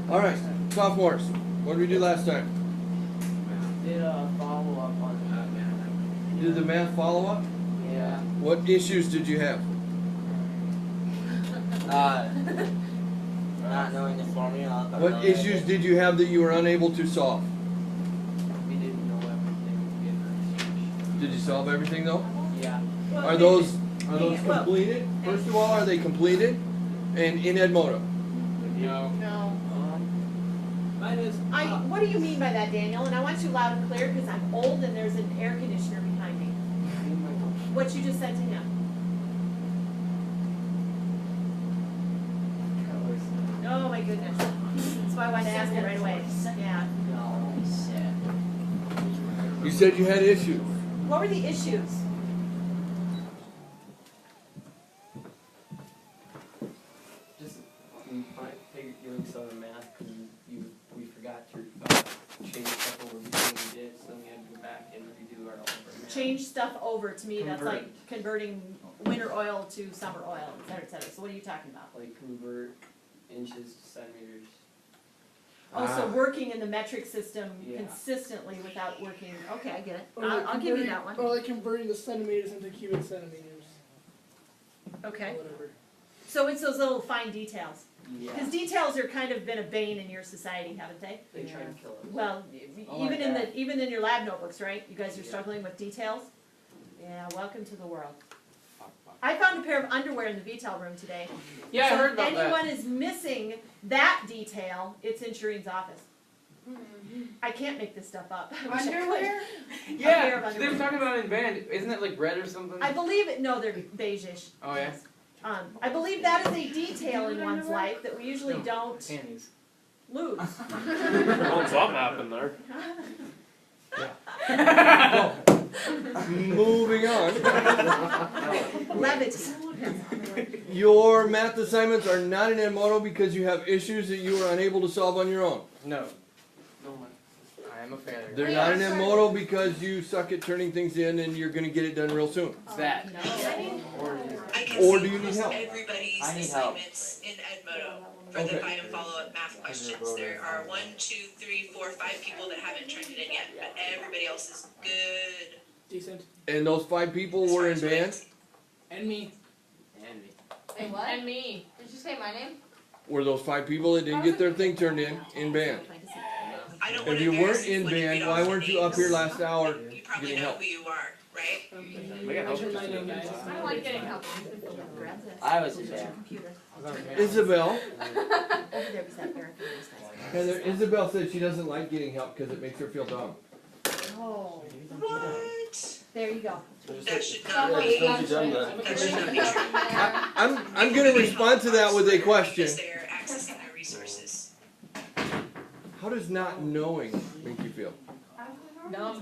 All right, sophomores. What did we do last time? Did a follow up on math. Did the math follow up? Yeah. What issues did you have? Not knowing the formula. What issues did you have that you were unable to solve? We didn't know everything. Did you solve everything though? Yeah. Are those completed? First of all, are they completed? And in Edmodo? No. No. Mine is. What do you mean by that, Daniel? And I want you loud and clear because I'm old and there's an air conditioner behind me. What you just said to him. Oh my goodness. That's why I wanted to ask you right away. Yeah. No, he said. You said you had issues. What were the issues? Just figured doing some of the math and we forgot to change stuff over before we did, so then we had to go back and redo our over math. Change stuff over to me. That's Convert. like converting winter oil to summer oil, et cetera, et cetera. So what are you talking about? Like convert inches to centimeters. Also working in the metric system Yeah. consistently without working. Okay, I get it. Or like I'll give you that one. Or like converting the centimeters into cubic centimeters. Okay. Or whatever. So it's those little fine details. Yeah. Because details are kind of been a bane in your society, haven't they? They tried to kill us. Well, Oh, even like in that. even in your lab notebooks, right? You guys are Yeah. struggling with details. Yeah, welcome to the world. I found a pair of underwear in the VTEL room today. Yeah, so I heard about if anyone is missing that detail, it's in Shireen's office. I can't make this stuff up. I wish I could. Underwear? A pair Yeah, of they underwear. were talking about it in band. Isn't it like red or something? I believe it. No, they're beige-ish. Oh yeah. I believe that is a detail in one's life that we usually don't Panties. lose. Well, something happened there. Moving on. Levity. Your math assignments are not in Edmodo because you have issues that you were unable to solve on your own. No. I am a failure. They're not in Edmodo because you suck at turning things in and you're going to get it done real soon. It's that. No. I can Or see do you need almost help? everybody's I need help. assignments in Edmodo for Okay. the find and follow-up math questions. There are 1, 2, 3, 4, 5 people that haven't turned it in yet, but everybody else is good. Decent. And those 5 people as were far in as band? grades. And me. And me. Wait, what? And me. Did you say my name? Were those 5 people that didn't get their thing turned in band? I don't If want to you weren't embarrass in when you band, read why off weren't the you up here names. last hour You probably getting know help? who you are, right? We got help. Mention my name, guys. I don't like getting help. I was in there. Isabel, Over there beside Eric. Heather, Isabel said she doesn't like getting help because it makes her feel dumb. Oh, What? there you go. That should not be, that should not be true. I'm going to respond to that with a question. Because they are accessing their resources. How does not knowing make you feel? No.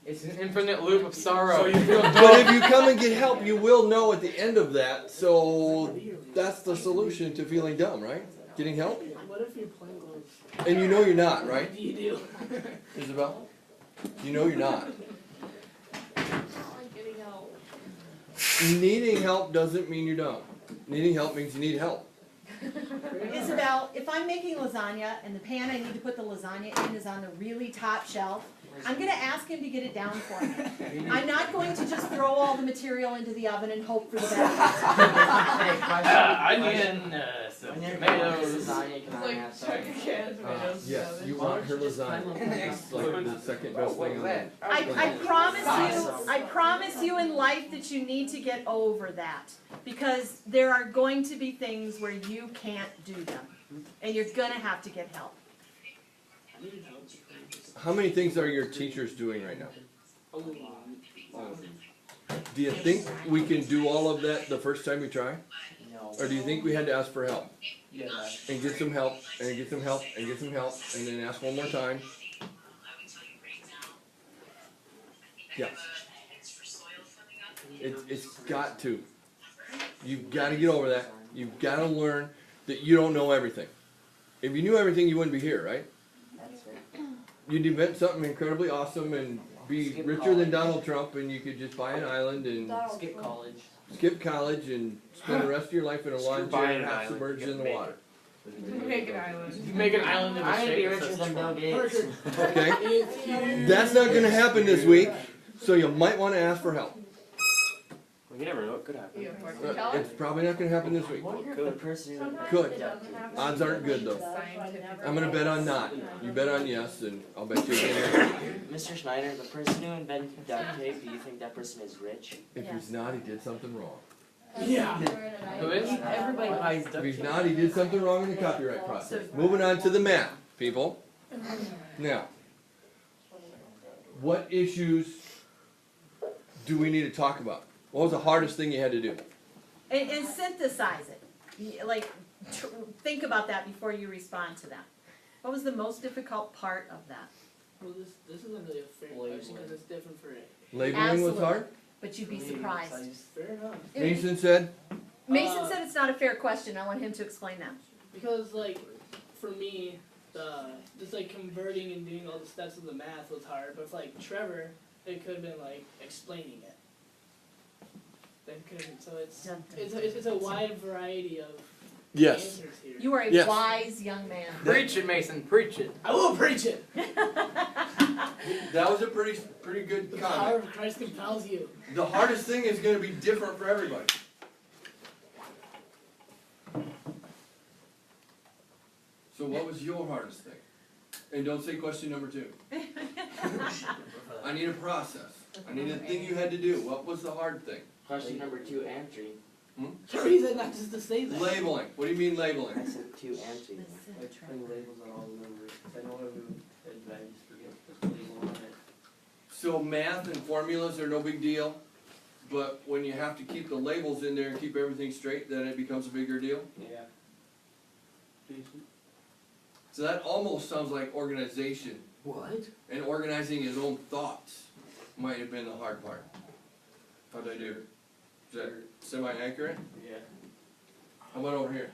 It's an infinite loop of sorrow. But if you come and get help, you will know at the end of that. So that's the solution to feeling dumb, right? Getting help? What if you're plain clothes? And you know you're not, right, You do. Isabel? You know you're not. I don't like getting help. Needing help doesn't mean you're dumb. Needing help means you need help. Isabel, if I'm making lasagna and the pan I need to put the lasagna in is on the really top shelf, I'm going to ask him to get it down for me. I'm not going to just throw all the material into the oven and hope for the best. Hey, question. Onion, some When you're making tomatoes. lasagna, can I have some? Yes, you want her lasagna. It's like the second best thing on the I promise you in life that you need to get over that. Because there are going to be things where you can't do them. And you're going to have to get help. How many things are your teachers doing right now? Do you think we can do all of that the first time we try? No. Or do you think we had to ask for help? Yeah. And get some help, and get some help, and get some help, and then ask one more time? Yes. It's got to. You've got to get over that. You've got to learn that you don't know everything. If you knew everything, you wouldn't be here, right? You'd invent something incredibly awesome and be Skip richer college. than Donald Trump, and you could just buy an island and Skip college. skip college and spend the rest of your life in a lawn Screw buying chair an half island, submerged get in the made. water. Make an island. You make an island in the I'm gonna be shape richer of than Bill Gates. Okay? It's huge. That's not gonna happen this week, so you might wanna ask for help. Well, you never know, it could happen. You have fortune teller? It's probably not gonna happen this week. Wonder if the person who Could. Odds aren't good though. Scientific. I'm gonna bet on not. You bet on yes, and I'll bet you again. Mr. Schneider, the person who invented duct tape, do you think that person is rich? If he's not, he did something wrong. Yeah. Who is? Everybody buys If duct he's tape. not, he did something wrong in the copyright process. Moving on to the math, people. Now, what issues do we need to talk about? What was the hardest thing you had to do? And synthesize it. Like, think about that before you respond to that. What was the most difficult part of that? Well, this isn't really a fair question because it's different for it. Labeling was hard? But you'd be surprised. Fair enough. Mason said? Mason said it's not a fair question. I want him to explain that. Because like, for me, just like converting and doing all the steps of the math was hard. But for like Trevor, it could have been like explaining it. That couldn't. So it's a wide variety of Yes. answers here. You are a Yes. wise young man. Preach it, Mason, preach it. I will preach it. That was a pretty good The power comment. of Christ compels you. The hardest thing is gonna be different for everybody. So what was your hardest thing? And don't say question number 2. I need a process. I need a thing you had to do. What was the hard thing? Question number 2, entry. The reason not just to say that. Labeling. What do you mean labeling? I said 2, entry. Like putting labels on all the numbers, 'cause I know who I just forget to put the label on it. So math and formulas are no big deal, but when you have to keep the labels in there and keep everything straight, then it becomes a bigger deal. Yeah. So that almost sounds like organization, What? and organizing his own thoughts might have been the hard part. How'd I do? Is that semi-accurate? Yeah. How about over here?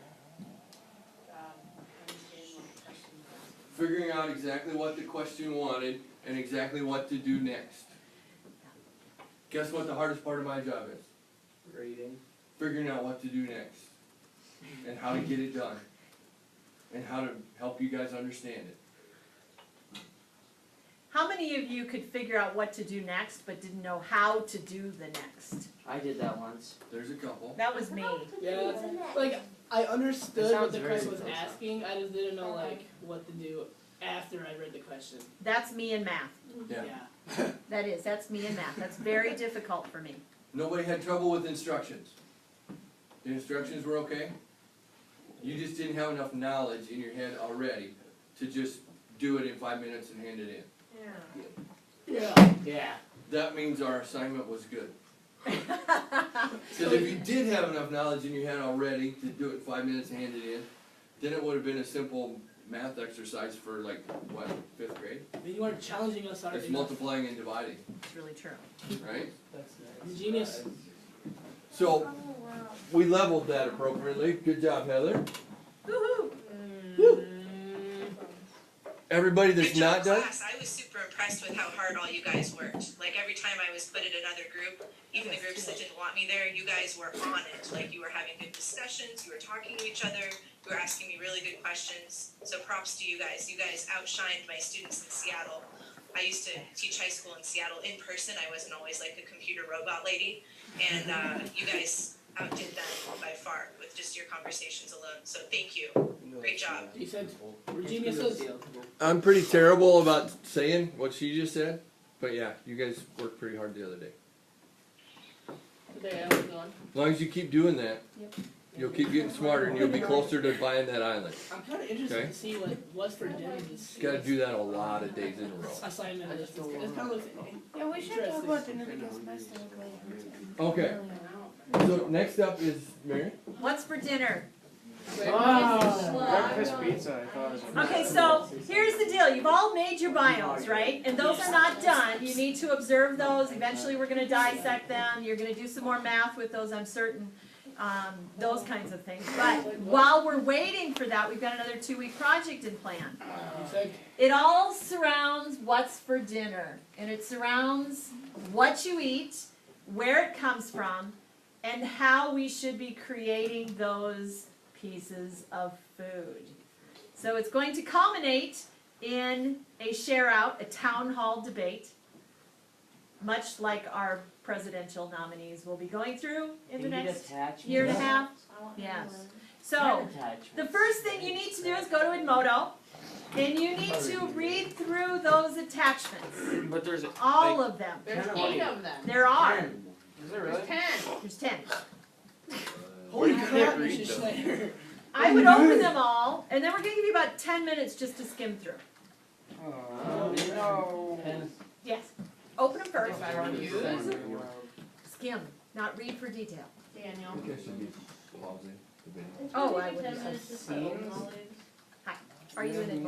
Figuring out exactly what the question wanted and exactly what to do next. Guess what the hardest part of my job is? Rating. Figuring out what to do next and how to get it done and how to help you guys understand it. How many of you could figure out what to do next but didn't know how to do the next? I did that once. There's a couple. That was me. Yeah, like I understood That what sounds the very question was philosophical. asking. I just didn't know like what to do after I read the question. That's me in math. Yeah. That's me in math. That's very difficult for me. Nobody had trouble with instructions. The instructions were okay? You just didn't have enough knowledge in your head already to just do it in 5 minutes and hand it in. Yeah. Yeah. That means our assignment was good. Because if you did have enough knowledge in your head already to do it in 5 minutes and hand it in, then it would have been a simple math exercise for like, what, 5th grade? I mean, you weren't challenging us already. It's multiplying and dividing, It's really true. right? That's nice. Genius. So, we leveled that appropriately. Good job, Heather. Woohoo! Everybody that's Good job, not done, class. I was super impressed with how hard all you guys worked. Like every time I was put in another group, even the groups that didn't want me there, you guys were on it. Like you were having good discussions, you were talking to each other, you were asking me really good questions. So props to you guys. You guys outshined my students in Seattle. I used to teach high school in Seattle in person. I wasn't always like a computer robot lady. And you guys outdid them by far with just your conversations alone. So thank you. Great job. He said, we're geniuses. I'm pretty terrible about saying what she just said, but yeah, you guys worked pretty hard the other day. Today I was on. As long as you keep doing that, Yep. you'll keep getting smarter and you'll be closer to buying that island. I'm kind of interested Okay. to see what what's for dinner this You gotta do that a lot of days in a row. assignment. It's kind of looks Yeah, we should talk about dinner because my stomach Okay, so next up is Mary. What's for dinner? Breakfast pizza, I thought it was. Okay, so here's the deal. You've all made your biomes, right? And those are not done. You need to observe those. Eventually, we're going to dissect them. You're going to do some more math with those, I'm certain. Those kinds of things. But while we're waiting for that, we've got another 2-week project in plan. You said It all surrounds what's for dinner. And it surrounds what you eat, where it comes from, and how we should be creating those pieces of food. So it's going to culminate in a share out, a town hall debate, much like our presidential nominees will be going through in the next year and a half. Yes. So the first thing you need to do is go to Edmodo, and you need to read through those attachments, But there's all of them. There's 8 of them. There are. Is there There's really? 10. There's 10. Holy You crap, can't you read should them. swear. I would open them all, and then we're gonna give you about 10 minutes just to skim through. Oh, no. Yes. Open them first. If I refuse, Skim, not read for detail. Daniel. I think I should be pausing the video. Oh, I would. Ten minutes to settle knowledge. Are you in it?